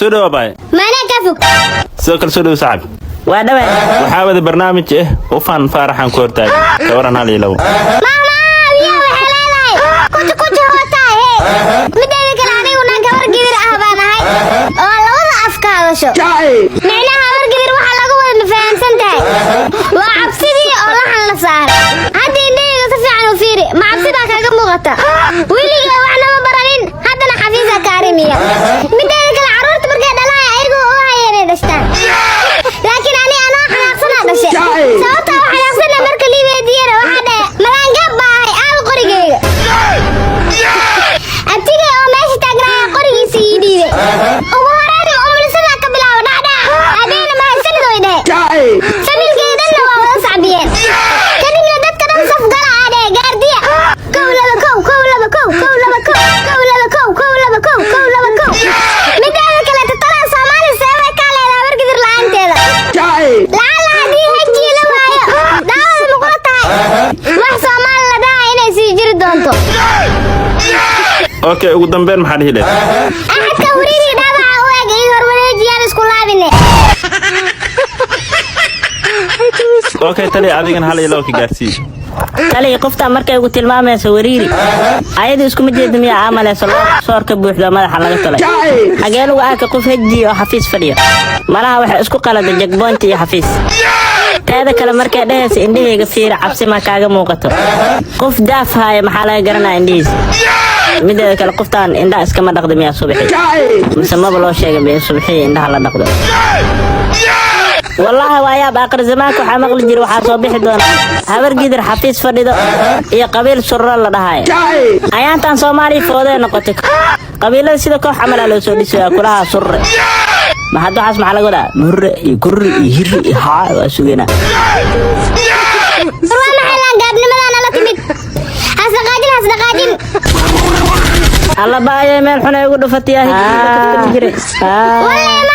سودو باي ما أنا كفك سوكر سودو صعب وادوي وحاول برنامج وفان فارحان كورتاي كورنا لي لو ماما يا وحلالي كنت هوتاي مدينك العني ونكبر كبير أهبانا هاي والله وضع أفكار شو معناها مر كبير وحلقة ولا فاهم سنتاي وعبسدي الله حنا صار هدي إني يصفي عنه فيري ما عبسدها كاكب مغطى ويلي وحنا ما برانين هذا أنا حفيظة كارمية مدينك العرور تبرقى دلايا إيرقو وهاي دشتان لكن أنا حناقصنا دشي سوطة وحناقصنا مركا لي بيدينا وحدا ملان قباي آو قريقي أبتيجي أو ماشي تقرأ قريقي سيدي ومهاراني أم لسنا كبلا ونعدا أبينا ما يسند ويده سبيل كيدنا ووضع صعبين كدبنا دادك ننصف قلع عادي قاردية كولا بكو كولا بكو كولا بكو كولا بكو كولا بكو كولا بكو مدعنا كلا تطلع صومالي سيوي كالي لا برقدر لعنتي لعل هدي هجي لوايا داول مقرطاي wax Soomaali la dhahay inay sii jiri doonto اوكي ugu dambeyn maxaa dhihi ahadka wariiri dhabaca u eg iyo horwareejiyaan isku laabine اوكي tali adigan hal ilo ka gaarsiin تالي قفتا markay ugu tilmaamayso wariiri ayadu isku mid jeedmiya amalayso soorka buuxda madaxa laga talay xageen ugu arka qof haji oo xafiis fadhiyo malaha waxa isku qalada jagboonti iyo xafiis taada kale markay dhahayso indhahayga fiir cabsi ma kaaga muuqato qof daafahay maxaa laga garanaa indhihiisa mideeda kale qoftaan indhaha iskama dhaqdo miyaa subaxi mise maba loo sheegay been subaxi indhaha la dhaqdo والله ويا باقر زمانك waxaa maqli jir waxa soo bixi doona habar gidir xafiis fadhido iyo qabiil surra la dhahay ayaantan Soomaali fooday noqotay qabiilada sida koox amal loo soo dhisay kulaha surre ma hadda xas maxaa laga wadaa murre iyo gurri iyo hirri iyo haa waa sugeena والله ما حلان قابنimada la timid hasaqaajin alla baayay meel xun ay ugu dhufatay والله